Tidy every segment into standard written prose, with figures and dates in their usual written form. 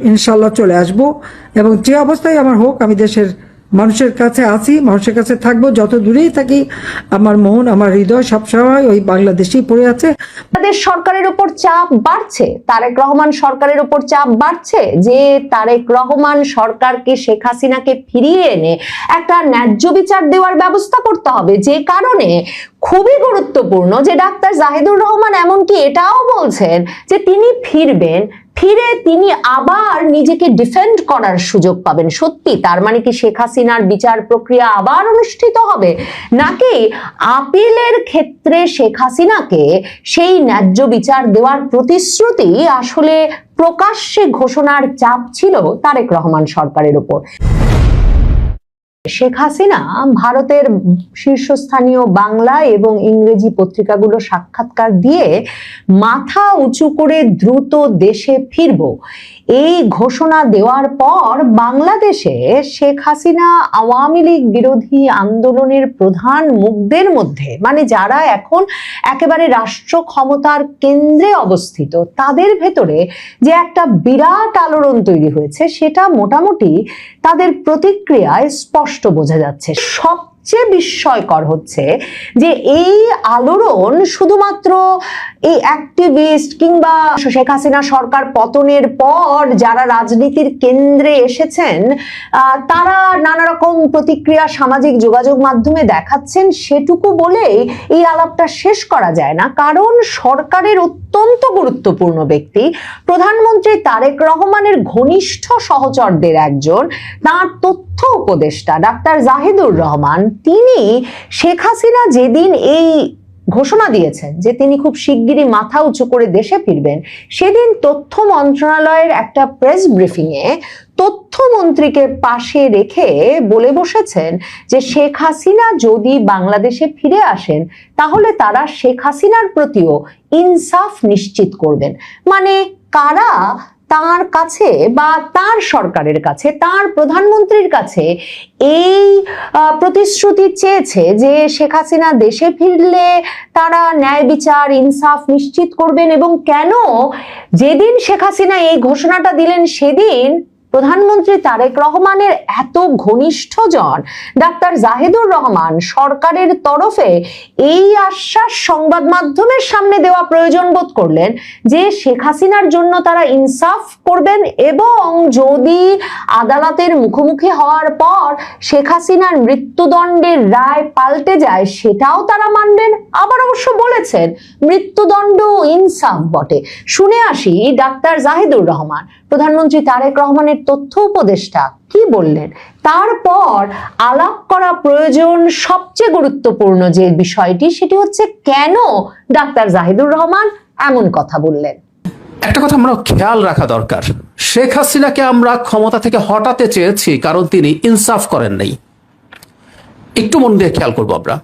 ইনশাল্লাহ চলে আসব, এবং যে অবস্থায় আমার হোক আমি দেশের মানুষের কাছে আছি, মানুষের কাছে থাকবো। যত দূরেই থাকি আমার মন, আমার হৃদয় সবসময় ওই বাংলাদেশেই পড়ে আছে। বাংলাদেশ সরকারের উপর চাপ বাড়ছে, তারেক রহমান সরকারের উপর চাপ বাড়ছে যে তারেক রহমান সরকারকে, শেখ হাসিনাকে ফিরিয়ে এনে একটা ন্যায্য বিচার দেওয়ার ব্যবস্থা করতে হবে। যে কারণে খুবই গুরুত্বপূর্ণ যে ডাক্তার জাহিদুর রহমান এমনকি এটাও বলছেন যে তিনি ফিরবেন, ফিরে তিনি আবার নিজেকে ডিফেন্ড করার সুযোগ পাবেন। সত্যি তার মানে কি শেখ হাসিনার বিচার প্রক্রিয়া আবার অনুষ্ঠিত হবে, নাকি আপিলের ক্ষেত্রে শেখ হাসিনাকে সেই ন্যায্য বিচার দেওয়ার প্রতিশ্রুতি আসলে প্রকাশ্যে ঘোষণার চাপ ছিল তারেক রহমান সরকারের উপর? শেখ হাসিনা ভারতের শীর্ষস্থানীয় বাংলা এবং ইংরেজি পত্রিকাগুলো সাক্ষাৎকার দিয়ে মাথা উঁচু করে দ্রুত দেশে ফিরব এই ঘোষণা দেওয়ার পর বাংলাদেশে শেখ হাসিনা আওয়ামী লীগ বিরোধী আন্দোলনের প্রধান মুখদের মধ্যে, মানে যারা এখন একেবারে রাষ্ট্র ক্ষমতার কেন্দ্রে অবস্থিত, তাদের ভেতরে যে একটা বিরাট আলোড়ন তৈরি হয়েছে সেটা মোটামুটি তাদের প্রতিক্রিয়ায় স্পষ্ট বোঝা যাচ্ছে। সবচেয়ে বিস্ময়কর হচ্ছে যে এই আলোড়ন শুধুমাত্র এই অ্যাক্টিভিস্ট কিংবা শেখ হাসিনা সরকার পতনের পর যারা রাজনীতির কেন্দ্রে এসেছেন তারা নানা রকম প্রতিক্রিয়া সামাজিক যোগাযোগ মাধ্যমে দেখাচ্ছেন সেটুকু বলেই এই আলাপটা শেষ করা যায় না। কারণ সরকারের অত্যন্ত গুরুত্বপূর্ণ ব্যক্তি, প্রধানমন্ত্রী তারেক রহমানের ঘনিষ্ঠ সহচরদের একজন, তার তথ্য উপদেষ্টা ডাক্তার জাহিদুর রহমান, তিনি শেখ হাসিনা যেদিন এই ঘোষণা দিয়েছেন যে তিনি খুব শিগগিরই মাথা উঁচু করে দেশে ফিরবেন, সেদিন তথ্য মন্ত্রণালয়ের একটা প্রেস ব্রিফিং এ তথ্যমন্ত্রীকে পাশে রেখে বলে বসেছেন যে শেখ হাসিনা যদি বাংলাদেশে ফিরে আসেন তাহলে তারা শেখ হাসিনার প্রতিও ইনসাফ নিশ্চিত করবেন। মানে কারা তার কাছে বা তার সরকারের কাছে, তার প্রধানমন্ত্রীর কাছে এই প্রতিশ্রুতি চেয়েছে যে শেখ হাসিনা দেশে ফিরলে তারা ন্যায় বিচার ইনসাফ নিশ্চিত করবেন, এবং কেন যেদিন শেখ হাসিনা এই ঘোষণাটা দিলেন সেদিন প্রধানমন্ত্রী তারেক রহমানের এত ঘনিষ্ঠজন ডাক্তার জাহিদুর রহমান সরকারের তরফে এই আশ্বাস সংবাদ মাধ্যমের সামনে দেওয়া প্রয়োজন বোধ করলেন যে শেখ হাসিনার জন্য তারা ইনসাফ করবেন, এবং যদি আদালতের মুখোমুখি হওয়ার পর শেখ হাসিনার মৃত্যুদণ্ডের রায় পাল্টে যায় সেটাও তারা মানবেন। আবার অবশ্য বলেছেন মৃত্যুদণ্ড ইনসাফ বটে। শুনে আসি ডাক্তার জাহিদুর রহমান, প্রধানমন্ত্রী তারেক রহমানের তথ্য উপদেষ্টা, কি বললেন। তারপর আলাপ করা প্রয়োজন সবচেয়ে গুরুত্বপূর্ণ যে বিষয়টি, সেটি হচ্ছে কেন ডাক্তার জাহিদুর রহমান এমন কথা বললেন। একটা কথা আমরা খেয়াল রাখা দরকার, শেখ হাসিনাকে আমরা ক্ষমতা থেকে হটাতে চেয়েছি কারণ তিনি ইনসাফ করেন নাই। একটু মন দিয়ে খেয়াল করবো আমরা,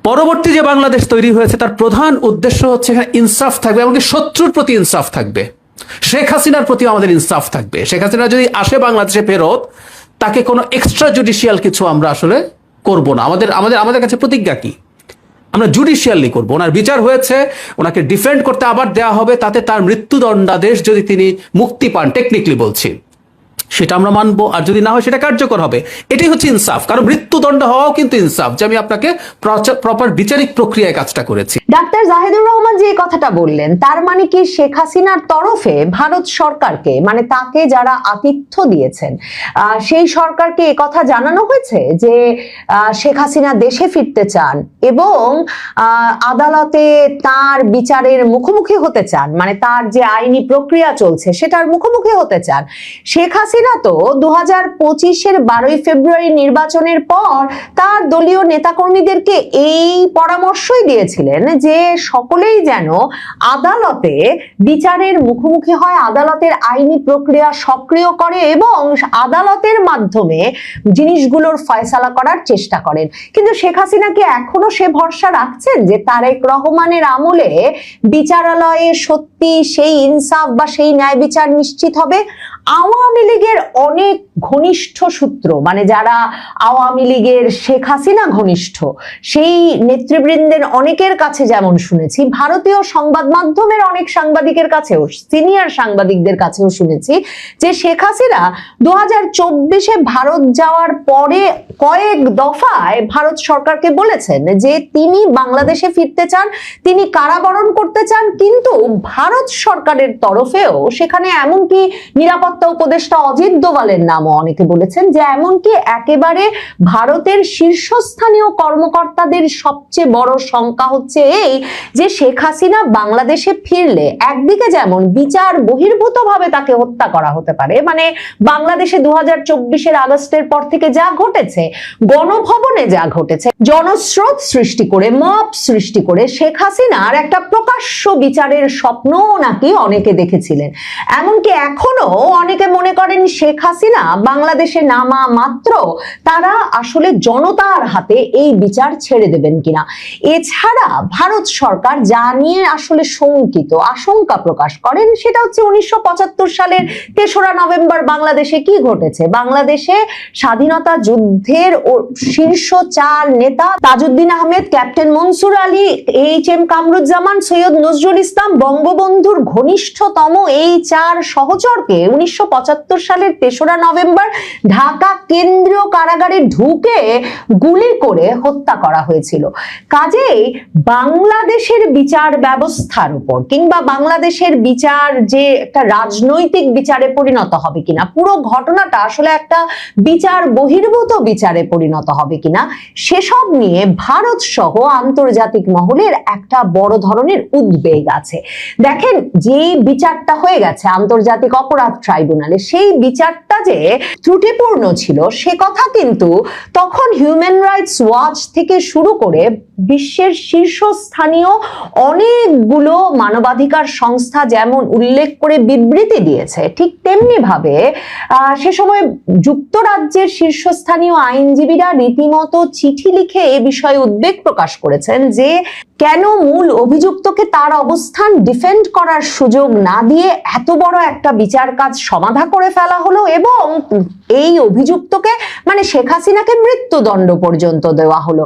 পরবর্তী যে বাংলাদেশ তৈরি হয়েছে তার প্রধান উদ্দেশ্য হচ্ছে এখানে ইনসাফ থাকবে, এমনকি শত্রুর প্রতি ইনসাফ থাকবে, শেখ হাসিনার প্রতি আমাদের ইনসাফ থাকবে। শেখ হাসিনা যদি আসে বাংলাদেশে ফেরত, তাকে কোনো এক্সট্রা জুডিশিয়াল কিছু আমরা আসলে করব না। আমাদের কাছে প্রতিজ্ঞা কি, আমরা জুডিশিয়ালি করবো। ওনার বিচার হয়েছে, ওনাকে ডিফেন্ড করতে আবার দেওয়া হবে, তাতে তার মৃত্যুদণ্ডাদেশ যদি তিনি মুক্তি পান, টেকনিক্যালি বলছি, সেটা আমরা মানবো, আর যদি না হয় সেটা কার্যকর হবে। এটাই হচ্ছে ইনসাফ, কারণ মৃত্যুদণ্ড হওয়াও কিন্তু ইনসাফ, যে আমি আপনাকে প্রপার বিচারিক প্রক্রিয়ায় কাজটা করেছি। ডাক্তার জাহিদুর রহমান যে কথাটা বললেন তার মানে কি শেখ হাসিনার তরফে ভারত সরকারকে, মানে তাকে যারা আতিথ্য দিয়েছেন সেই সরকারকে কথা জানানো হয়েছে যে শেখ হাসিনা দেশে ফিরতে চান এবং আদালতে তার বিচারের মুখোমুখি হতে চান, মানে তার যে আইনি প্রক্রিয়া চলছে সেটার মুখোমুখি হতে চান। শেখ হাসিনা তো 2025-এর 12ই ফেব্রুয়ারি নির্বাচনের পর তার দলীয় নেতাকর্মীদেরকে এই পরামর্শই দিয়েছিলেন যে সকলেই যেন আদালতে বিচারের মুখোমুখি হয়, আদালতের আইনি প্রক্রিয়া সক্রিয় করে এবং আদালতের মাধ্যমে জিনিসগুলোর ফয়সালা করার চেষ্টা করেন। কিন্তু শেখ হাসিনা কি এখনো সে ভরসা রাখছেন যে তারেক রহমানের আমলে বিচারালয়ে সত্যি সেই ইনসাফ বা সেই ন্যায় বিচার নিশ্চিত হবে? আওয়ামী লীগের অনেক ঘনিষ্ঠ সূত্র, মানে যারা আওয়ামী লীগের শেখ হাসিনা ঘনিষ্ঠ, সেই নেতৃবৃন্দের অনেকের কাছে যেমন শুনেছি, ভারতীয় সংবাদ মাধ্যমের অনেক সাংবাদিকের কাছেও, সিনিয়র সাংবাদিকদের কাছেও শুনেছি যে শেখ হাসিনা 2024-এ ভারত যাওয়ার পরে কয়েক দফায় ভারত সরকারকে বলেছেন যে তিনি বাংলাদেশে ফিরতে চান, তিনি কারাবরণ করতে চান, কিন্তু ভারত সরকারের তরফেও সেখানে এমনকি নিরাপত্তা উপদেষ্টা অজিত দোভালের নামও অনেকে বলেছেন যে এমনকি একেবারে ভারতের শীর্ষস্থানীয় কর্মকর্তাদের সবচেয়ে বড় শঙ্কা হচ্ছে এই যে শেখ হাসিনা বাংলাদেশে ফিরলে একদিকে যেমন বিচার বহির্ভূতভাবে তাকে হত্যা করা হতে পারে, মানে বাংলাদেশে 2024-এর আগস্টের পর থেকে যা ঘটেছে, গণভবনে যা ঘটেছে, জনস্রোত সৃষ্টি করে, মব সৃষ্টি করে শেখ হাসিনার একটা প্রকাশ্য বিচারের স্বপ্ন নাকি অনেকে দেখেছিলেন। এমনকি এখনো অনেকে মনে করেন শেখ হাসিনা বাংলাদেশে নামা মাত্র তারা আসলে জনতার হাতে এই বিচার ছেড়ে দেবেন কিনা। এছাড়া ভারত সরকার যা নিয়ে আসলে শঙ্কিত, আশঙ্কা প্রকাশ করেন সেটা হচ্ছে 1975 সালের 3রা নভেম্বর বাংলাদেশে কি ঘটেছে। বাংলাদেশে স্বাধীনতা যুদ্ধের শীর্ষ 4 নেতা তাজউদ্দিন আহমেদ, ক্যাপ্টেন মনসুর আলী, এইচ.এম. কামরুজ্জামান, সৈয়দ নজরুল ইসলাম, বঙ্গবন্ধুর ঘনিষ্ঠতম এই 4 সহচরকে 1975 সালের 3রা নভেম্বর ঢাকা কেন্দ্রীয় কারাগারে ঢুকে গুলি করে হত্যা করা হয়েছিল। কাজেই বাংলাদেশের বিচার ব্যবস্থার উপর কিংবা বাংলাদেশের বিচার যে একটা রাজনৈতিক বিচারে পরিণত হবে কিনা, পুরো ঘটনাটা আসলে একটা বিচার বহির্ভূত বিচারে পরিণত হবে কিনা, সেসব নিয়ে ভারত সহ আন্তর্জাতিক মহলের একটা বড় ধরনের উদ্বেগ আছে। দেখেন, যেই বিচারটা হয়ে গেছে আন্তর্জাতিক অপরাধ ট্রাইব্যুনালে, সেই বিচারটা যে ত্রুটিপূর্ণ ছিল সে কথা কিন্তু তখন হিউম্যান রাইটস ওয়াচ থেকে শুরু করে বিশ্বের শীর্ষস্থানীয় অনেকগুলো মানবাধিকার সংস্থা যেমন উল্লেখ করে বিবৃতি দিয়েছে, ঠিক তেমনি ভাবে সে সময় যুক্তরাজ্যের শীর্ষস্থানীয় আইনজীবীরা রীতিমতো চিঠি লিখে এ বিষয়ে উদ্বেগ প্রকাশ করেছেন যে কেন মূল অভিযুক্তকে তার অবস্থান ডিফেন্ড করার সুযোগ না দিয়ে এত বড় একটা বিচার কাজ সমাধা করে ফেলা হলো এবং এই অভিযুক্তকে মানে শেখ হাসিনাকে মৃত্যুদণ্ড পর্যন্ত দেওয়া হলো।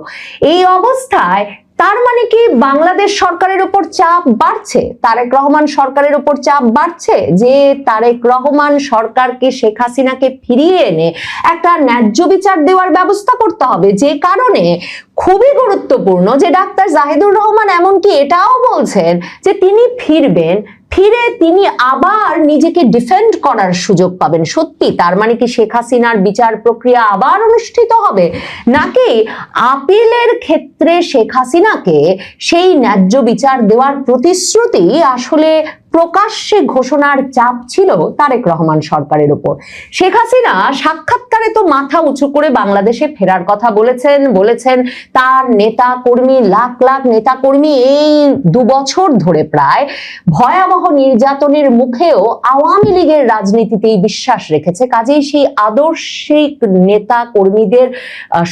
এই অবস্থায় তার মানে কি বাংলাদেশ সরকারের উপর চাপ বাড়ছে, তারেক রহমান সরকারের উপর চাপ বাড়ছে যে তারেক রহমান সরকারকে শেখ হাসিনাকে ফিরিয়ে এনে একটা ন্যায্য বিচার দেওয়ার ব্যবস্থা করতে হবে। যে কারণে খুবই গুরুত্বপূর্ণ যে ডাক্তার জাহিদুর রহমান এমনকি এটাও বলছেন যে তিনি ফিরবেন, ফিরে তিনি আবার নিজেকে ডিফেন্ড করার সুযোগ পাবেন। সত্যি তার মানে কি শেখ হাসিনার বিচার প্রক্রিয়া আবার অনুষ্ঠিত হবে, নাকি আপিলের ক্ষেত্রে শেখ হাসিনাকে সেই ন্যায্য বিচার দেওয়ার প্রতিশ্রুতি আসলে প্রকাশ্যে ঘোষণার চাপ ছিল তারেক রহমান সরকারের উপর। শেখ হাসিনা সাক্ষাৎকারে তো মাথা উঁচু করে বাংলাদেশে ফেরার কথা বলেছেন তার নেতা কর্মী, লাখ লাখ নেতা কর্মী এই 2 বছর ধরে প্রায় ভয়াবহ নির্যাতনের মুখেও আওয়ামী লীগের রাজনীতিতেই বিশ্বাস রেখেছে। কাজেই সেই আদর্শিক নেতা কর্মীদের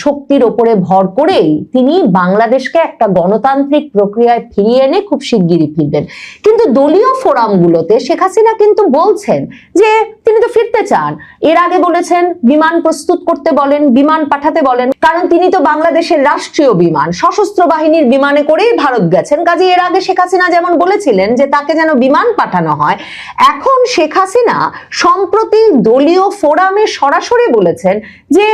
শক্তির উপরে ভর করেই তিনি বাংলাদেশকে একটা গণতান্ত্রিক প্রক্রিয়ায় ফিরিয়ে এনে খুব শিগগিরই ফিরবেন। কিন্তু দলীয় ফোরামগুলোতে শেখ হাসিনা কিন্তু বলছেন যে তিনি তো ফিরতে চান। এর আগে বলেছেন বিমান প্রস্তুত করতে বলেন, বিমান পাঠাতে বলেন, কারণ তিনি তো বাংলাদেশের রাষ্ট্রীয় বিমান, সশস্ত্র বাহিনীর বিমানে করেই ভারত গেছেন। কাজে এর আগে শেখ হাসিনা যেমন বলেছিলেন যে তাকে যেন বিমান পাঠানো হয়, এখন শেখ হাসিনা সম্প্রতি দলীয় ফোরামে সরাসরি বলেছেন যে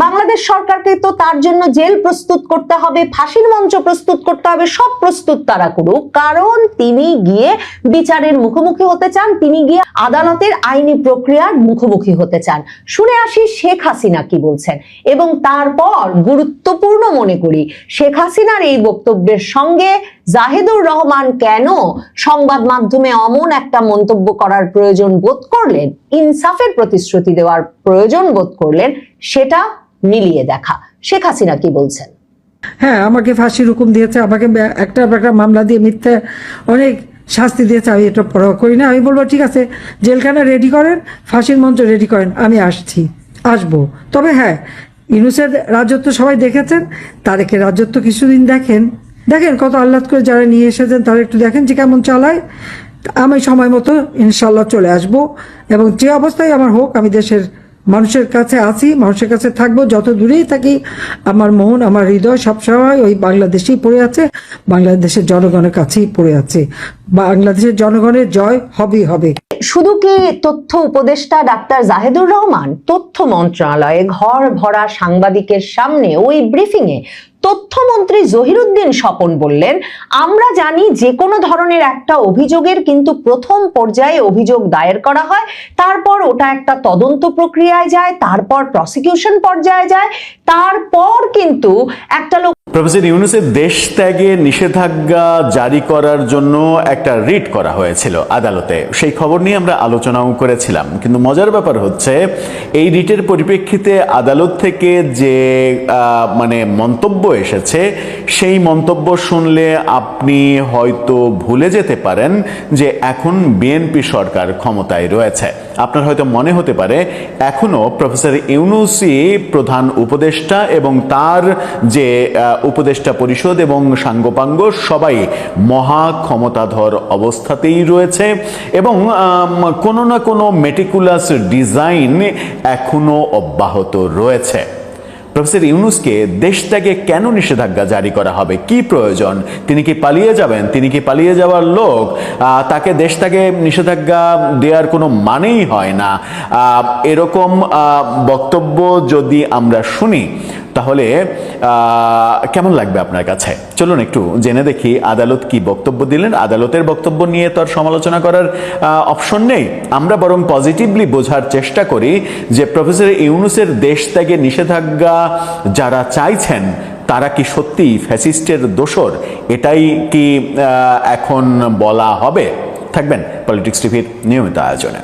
বাংলাদেশ সরকারকে তো তার জন্য জেল প্রস্তুত করতে হবে, ফাঁসির মঞ্চ প্রস্তুত করতে হবে, সব প্রস্তুত তারা করুক, কারণ তিনি গিয়ে বিচারের মুখোমুখি হতে চান, তিনি গিয়ে আদালতের আইনি প্রক্রিয়ার মুখোমুখি হতে চান। শুনে আসি শেখ হাসিনা কি বলছেন এবং তারপর গুরুত্বপূর্ণ মনে করি শেখ হাসিনার এই বক্তব্যের সঙ্গে জাহিদুর রহমান কেন সংবাদ মাধ্যমে অমন একটা মন্তব্য করার প্রয়োজন বোধ করলেন, ইনসাফের প্রতিশ্রুতি দেওয়ার প্রয়োজন বোধ করলেন, সেটা মিলিয়ে দেখা। শেখ হাসিনা কি বলছেন? হ্যাঁ, আমাকে ফাঁসির হুকুম দিয়েছে, আমাকে একটা মামলা দিয়ে মিথ্যে অনেক শাস্তি দিয়েছে, আমি এটা পরোয়া করি না। আমি বলবো ঠিক আছে, জেলখানা রেডি করেন, ফাঁসির মঞ্চ রেডি করেন, আমি আসবো। তবে হ্যাঁ, ইউনূসের রাজত্ব সবাই দেখেছেন, তারেকের রাজত্ব কিছুদিন দেখেন কত আহ্লাদ করে যারা নিয়ে এসেছেন তারা একটু দেখেন যে কেমন চালায়। আমি সময় মতো ইনশাল্লাহ চলে আসব, এবং যে অবস্থায় আমার হোক আমি দেশের মানুষের কাছে আছি, মানুষের কাছে থাকবো। যত দূরেই থাকি আমার মন, আমার হৃদয় সবসময় ওই বাংলাদেশেই পড়ে আছে, বাংলাদেশের জনগণের কাছেই পড়ে আছে। বাংলাদেশের জনগণের জয় হবেই হবে। শুধু কি তথ্য উপদেষ্টা ডাক্তার জাহেদুর রহমান তথ্য মন্ত্রণালয়ে ঘর ভরা সাংবাদিকের সামনে ওই ব্রিফিং এ তথ্যমন্ত্রী জহিরুদ্দিন স্বপন বললেন, আমরা জানি যে কোনো ধরনের একটা অভিযোগের কিন্তু প্রথম পর্যায়ে অভিযোগ দায়ের করা হয়, তারপর ওটা একটা তদন্ত প্রক্রিয়ায় যায়, তারপর প্রসিকিউশন পর্যায়ে যায়, তারপর কিন্তু একটা লোক। প্রফেসর ইউনূসের দেশ ত্যাগে নিষেধাজ্ঞা জারি করার জন্য একটা রিট করা হয়েছিল আদালতে, সেই খবর নিয়ে আমরা আলোচনাও করেছিলাম। কিন্তু মজার ব্যাপার হচ্ছে এই রিটের পরিপ্রেক্ষিতে আদালত থেকে যে মানে মন্তব্য এসেছে, সেই মন্তব্য শুনলে আপনি হয়তো ভুলে যেতে পারেন যে এখন বিএনপি সরকার ক্ষমতায় রয়েছে। আপনার হয়তো মনে হতে পারে এখনো প্রফেসর ইউনূসই প্রধান উপদেষ্টা এবং তার যে উপদেষ্টা পরিষদ এবং সাঙ্গপাঙ্গ সবাই মহা ক্ষমতাধর অবস্থাতেই রয়েছে, এবং কোনো না কোনো মেটিকুলাস ডিজাইন এখনো অব্যাহত রয়েছে। প্রফেসর ইউনূসকে দেশ ত্যাগে কেন নিষেধাজ্ঞা জারি করা হবে? কি প্রয়োজন? তিনি কি পালিয়ে যাবেন? তিনি কি পালিয়ে যাওয়ার লোক? তাকে দেশ ত্যাগে নিষেধাজ্ঞা দেওয়ার কোনো মানেই হয় না। এরকম বক্তব্য যদি আমরা শুনি তাহলে কেমন লাগবে আপনার কাছে? চলুন একটু জেনে দেখি আদালত কি বক্তব্য দিলেন। আদালতের বক্তব্য নিয়ে তো আর সমালোচনা করার অপশন নেই। আমরা বরং পজিটিভলি বোঝার চেষ্টা করি যে প্রফেসর ইউনূসের দেশ ত্যাগে নিষেধাজ্ঞা যারা চাইছেন তারা কি সত্যি ফ্যাসিস্টের দোসর? এটাই কি এখন বলা হবে? থাকবেন পলিটিক্স টিভির নিয়মিত আয়োজনে।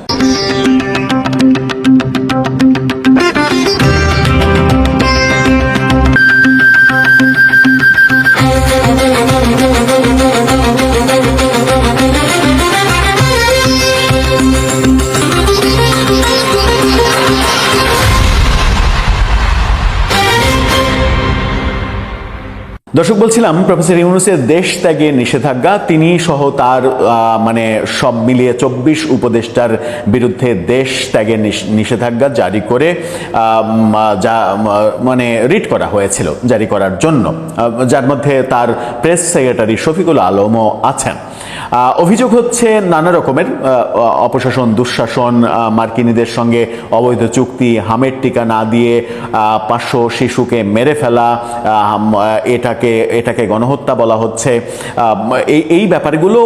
দর্শক, বলছিলাম প্রফেসর ইউনূসের দেশ ত্যাগে নিষেধাজ্ঞা, তিনি সহ তার মানে সব মিলিয়ে 24 উপদেষ্টার বিরুদ্ধে দেশ ত্যাগের নিষেধাজ্ঞা জারি করে যা মানে রিট করা হয়েছিল জারি করার জন্য, যার মধ্যে তার প্রেস সেক্রেটারি শফিকুল আলমও আছেন। অভিযোগ হচ্ছে নানা রকমের অপশাসন, দুঃশাসন, মার্কিনীদের সঙ্গে অবৈধ চুক্তি, হামের টিকা না দিয়ে 500 শিশুকে মেরে ফেলা, এটাকে গণহত্যা বলা হচ্ছে। এই ব্যাপারগুলো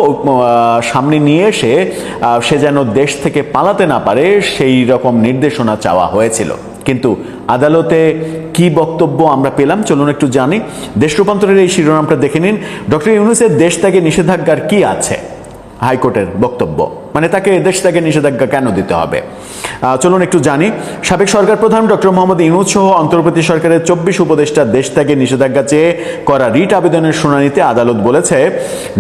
সামনে নিয়ে এসে সে যেন দেশ থেকে পালাতে না পারে সেই রকম নির্দেশনা চাওয়া হয়েছিল। কিন্তু আদালতে কি বক্তব্য আমরা পেলাম চলুন একটু জানি। দেশ রূপান্তরের এই শিরোনামটা দেখে নিন। ডক্টর ইউনূসের দেশ ত্যাগে নিষেধাজ্ঞার কি আছে? হাইকোর্টের বক্তব্য, মানে তাকে দেশ ত্যাগে নিষেধাজ্ঞা কেন দিতে হবে চলুন একটু জানি। সাবেক সরকার প্রধান ডক্টর মোহাম্মদ ইউনূস সহ অন্তর্বর্তী সরকারের 24 উপদেষ্টা দেশ ত্যাগে নিষেধাজ্ঞা চেয়ে করা রিট আবেদনের শুনানিতে আদালত বলেছে,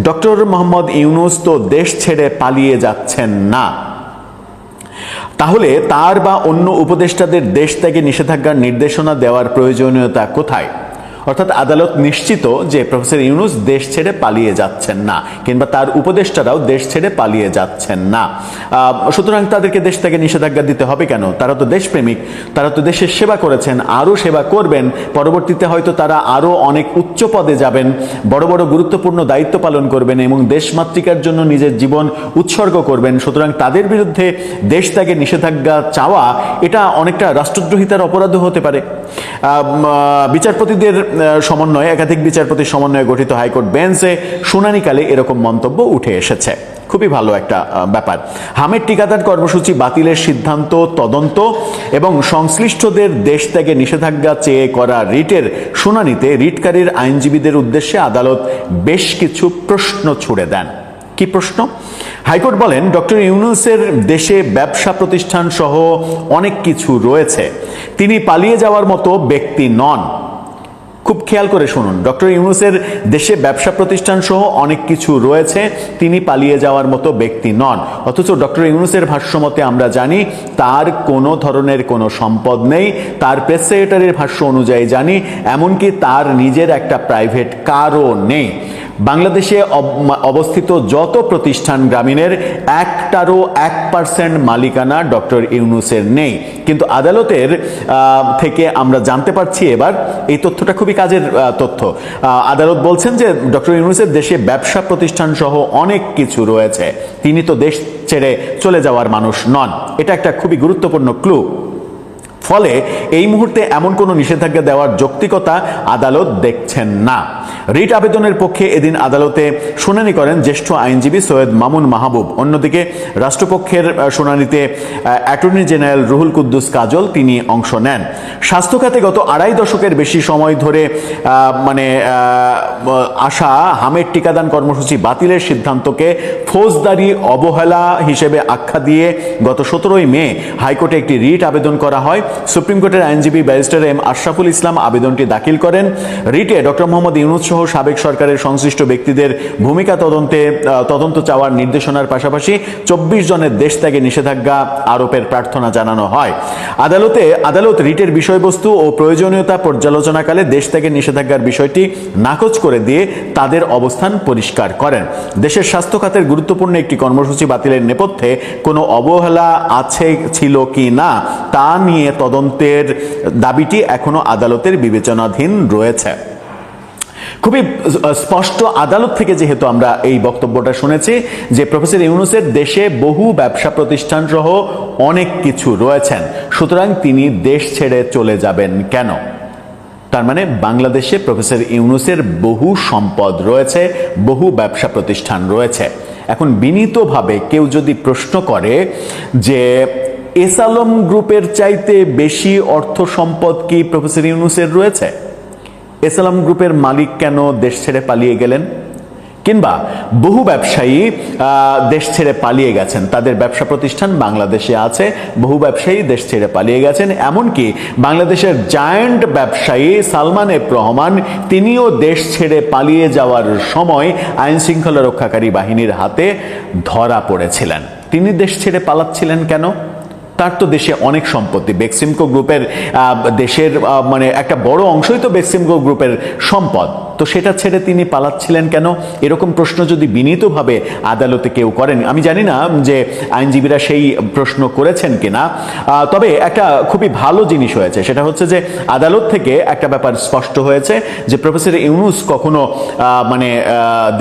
ডক্টর মোহাম্মদ ইউনূস তো দেশ ছেড়ে পালিয়ে যাচ্ছেন না, তাহলে তার বা অন্য উপদেষ্টাদের দেশ ত্যাগে নিষেধাজ্ঞার নির্দেশনা দেওয়ার প্রয়োজনীয়তা কোথায়? অর্থাৎ আদালত নিশ্চিত যে প্রফেসর ইউনূস দেশ ছেড়ে পালিয়ে যাচ্ছেন না, কিংবা তার উপদেষ্টারাও দেশ ছেড়ে পালিয়ে যাচ্ছেন না। সুতরাং তাদেরকে দেশ থেকে নিষেধাজ্ঞা দিতে হবে কেন? তারা তো দেশপ্রেমিক, তারা তো দেশের সেবা করেছেন, আরও সেবা করবেন, পরবর্তীতে হয়তো তারা আরও অনেক উচ্চ পদে যাবেন, বড় বড় গুরুত্বপূর্ণ দায়িত্ব পালন করবেন এবং দেশমাতৃকার জন্য নিজের জীবন উৎসর্গ করবেন। সুতরাং তাদের বিরুদ্ধে দেশ ত্যাগে নিষেধাজ্ঞা চাওয়া এটা অনেকটা রাষ্ট্রদ্রোহিতার অপরাধও হতে পারে। বিচারপতিদের সমন্বয়ে, একাধিক বিচারপতির সমন্বয়ে গঠিত হাইকোর্ট বেঞ্চে শুনানিকালে এরকম মন্তব্য উঠে এসেছে। খুবই ভালো একটা ব্যাপার। হামের টিকাদান কর্মসূচি বাতিলের সিদ্ধান্ত তদন্ত এবং সংশ্লিষ্টদের দেশ ত্যাগে নিষেধাজ্ঞা চেয়ে করা রিটের শুনানিতে রিটকারীর আইনজীবীদের উদ্দেশ্যে আদালত বেশ কিছু প্রশ্ন ছুড়ে দেন। কি প্রশ্ন? হাইকোর্ট বলেন, ডক্টর ইউনূসের দেশে ব্যবসা প্রতিষ্ঠান সহ অনেক কিছু রয়েছে, তিনি পালিয়ে যাওয়ার মতো ব্যক্তি নন। খুব খেয়াল করে শুনুন, ডক্টর ইউনূসের দেশে ব্যবসা প্রতিষ্ঠান সহ অনেক কিছু রয়েছে, তিনি পালিয়ে যাওয়ার মতো ব্যক্তি নন। অথচ ডক্টর ইউনূসের ভাষ্যমতে আমরা জানি তার কোনো ধরনের কোনো সম্পদ নেই, তার প্রেস সেক্রেটারির ভাষ্য অনুযায়ী জানি এমনকি তার নিজের একটা প্রাইভেট কারও নেই। বাংলাদেশে অবস্থিত যত প্রতিষ্ঠান গ্রামীণের একটারও 1% মালিকানা ডক্টর ইউনূসের নেই। কিন্তু আদালতের থেকে আমরা জানতে পারছি এবার এই তথ্যটা খুবই কাজের তথ্য। আদালত বলছেন যে ডক্টর ইউনূসের দেশে ব্যবসা প্রতিষ্ঠান সহ অনেক কিছু রয়েছে, তিনি তো দেশ ছেড়ে চলে যাওয়ার মানুষ নন। এটা একটা খুবই গুরুত্বপূর্ণ ক্লু। ফলে এই মুহূর্তে এমন কোনো নিষেধাজ্ঞা দেওয়ার যৌক্তিকতা আদালত দেখছেন না। রিট আবেদনের পক্ষে এদিন আদালতে শুনানি করেন জ্যেষ্ঠ আইনজীবী সৈয়দ মামুন মাহবুব। অন্যদিকে রাষ্ট্রপক্ষের শুনানিতে অ্যাটর্নি জেনারেল রুহুল কুদ্দুস কাজল তিনি অংশ নেন। স্বাস্থ্য খাতে গত 2.5 দশকের বেশি সময় ধরে আসা হামের টিকাদান কর্মসূচি বাতিলের সিদ্ধান্তকে ফৌজদারি অবহেলা হিসেবে আখ্যা দিয়ে গত 17 মে হাইকোর্টে একটি রিট আবেদন করা হয়। সুপ্রিম কোর্টের আইনজীবী ব্যারিস্টার এম আশরাফুল ইসলাম আবেদনটি দাখিল করেন। রিটে ডক্টর মোহাম্মদ ইউনূস সহ সাবেক সরকারের সংশ্লিষ্ট ব্যক্তিদের ভূমিকা তদন্ত চাওয়ার নির্দেশনার পাশাপাশি 24 জনের দেশ ত্যাগে নিষেধাজ্ঞা আরোপের প্রার্থনা জানানো হয়। আদালত রিটের বিষয়বস্তু ও প্রয়োজনীয়তা পর্যালোচনাকালে দেশ ত্যাগের নিষেধাজ্ঞার বিষয়টি নাকচ করে দিয়ে তাদের অবস্থান পরিষ্কার করেন। দেশের স্বাস্থ্য খাতের গুরুত্বপূর্ণ একটি কর্মসূচি বাতিলের নেপথ্যে কোনো অবহেলা ছিল কি না তা নিয়ে তদন্তের দাবিটি এখনো আদালতের বিবেচনাধীন রয়েছে। খুবই স্পষ্ট আদালত থেকে যেহেতু আমরা এই বক্তব্যটা শুনেছি যে প্রফেসর ইউনূসের দেশে বহু ব্যবসা প্রতিষ্ঠান সহ অনেক কিছু রয়েছেন, সুতরাং তিনি দেশ ছেড়ে চলে যাবেন কেন? তার মানে বাংলাদেশে প্রফেসর ইউনূসের বহু সম্পদ রয়েছে, বহু ব্যবসা প্রতিষ্ঠান রয়েছে। এখন বিনীতভাবে কেউ যদি প্রশ্ন করে যে এসালম গ্রুপের চাইতে বেশি অর্থ সম্পদ কি প্রফেসর ইউনূসের রয়েছে? এসালম গ্রুপের মালিক কেন দেশ ছেড়ে পালিয়ে গেলেন? কিংবা বহু ব্যবসায়ী দেশ ছেড়ে পালিয়ে গেছেন, তাদের ব্যবসা প্রতিষ্ঠান বাংলাদেশে আছে, বহু ব্যবসায়ী দেশ ছেড়ে পালিয়ে গেছেন। এমনকি বাংলাদেশের জায়ান্ট ব্যবসায়ী সালমান এফ রহমান তিনিও দেশ ছেড়ে পালিয়ে যাওয়ার সময় আইন শৃঙ্খলা রক্ষাকারী বাহিনীর হাতে ধরা পড়েছিলেন। তিনি দেশ ছেড়ে পালাচ্ছিলেন কেন? তার তো দেশে অনেক সম্পত্তি, বেক্সিমকো গ্রুপের দেশের একটা বড় অংশই তো বেক্সিমকো গ্রুপের সম্পদ, তো সেটা ছেড়ে তিনি পালাচ্ছিলেন কেন? এরকম প্রশ্ন যদি বিনীতভাবে আদালতে কেউ করেন, আমি জানি না যে আইনজীবীরা সেই প্রশ্ন করেছেন কিনা, তবে একটা খুবই ভালো জিনিস হয়েছে, সেটা হচ্ছে যে আদালত থেকে একটা ব্যাপার স্পষ্ট হয়েছে যে প্রফেসর ইউনূস কখনো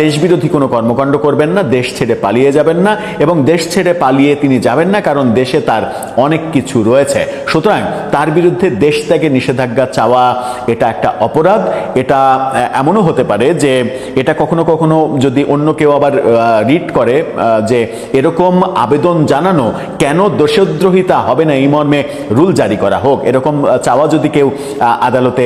দেশবিরোধী কোনো কর্মকাণ্ড করবেন না, দেশ ছেড়ে পালিয়ে যাবেন না, এবং দেশ ছেড়ে পালিয়ে তিনি যাবেন না কারণ দেশে তার অনেক কিছু রয়েছে। সুতরাং তার বিরুদ্ধে দেশ ত্যাগে নিষেধাজ্ঞা চাওয়া এটা একটা অপরাধ। এটা এমনও হতে পারে যে এটা কখনো কখনো যদি অন্য কেউ আবার রিট করে যে এরকম আবেদন জানানো কেন দোষদ্রোহিতা হবে না, এই মর্মে রুল জারি করা হোক, এরকম চাওয়া যদি কেউ আদালতে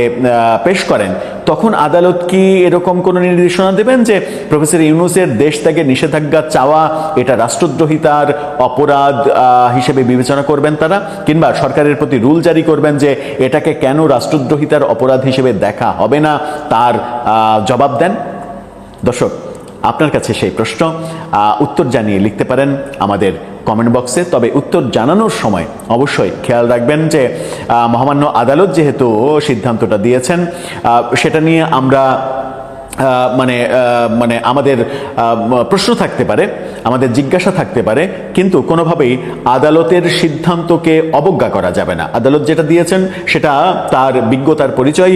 পেশ করেন, তখন আদালত কি এরকম কোনো নির্দেশনা দেবেন যে প্রফেসর ইউনূসের দেশ ত্যাগে নিষেধাজ্ঞা চাওয়া এটা রাষ্ট্রদ্রোহিতার অপরাধ হিসেবে বিবেচনা করবেন তারা, কিংবা সরকারের প্রতি রুল জারি করবেন যে এটাকে কেন রাষ্ট্রদ্রোহিতার অপরাধ হিসেবে দেখা হবে না, তার জবাব দেন? দর্শক, আপনার কাছে সেই প্রশ্ন, উত্তর জানিয়ে লিখতে পারেন আমাদের কমেন্ট বক্সে। তবে উত্তর জানানোর সময় অবশ্যই খেয়াল রাখবেন যে মহামান্য আদালত যেহেতু সিদ্ধান্তটা দিয়েছেন সেটা নিয়ে আমরা আমাদের প্রশ্ন থাকতে পারে, আমাদের জিজ্ঞাসা থাকতে পারে, কিন্তু কোনোভাবেই আদালতের সিদ্ধান্তকে অবজ্ঞা করা যাবে না। আদালত যেটা দিয়েছেন সেটা তার বিজ্ঞতার পরিচয়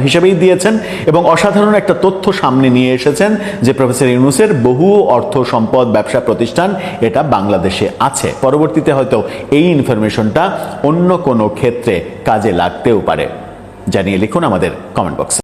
হিসেবেই দিয়েছেন এবং অসাধারণ একটা তথ্য সামনে নিয়ে এসেছেন যে প্রফেসর ইউনূসের বহু অর্থ সম্পদ, ব্যবসা প্রতিষ্ঠান এটা বাংলাদেশে আছে। পরবর্তীতে হয়তো এই ইনফরমেশনটা অন্য কোনো ক্ষেত্রে কাজে লাগতেও পারে। জানিয়ে লিখুন আমাদের কমেন্ট বক্সে।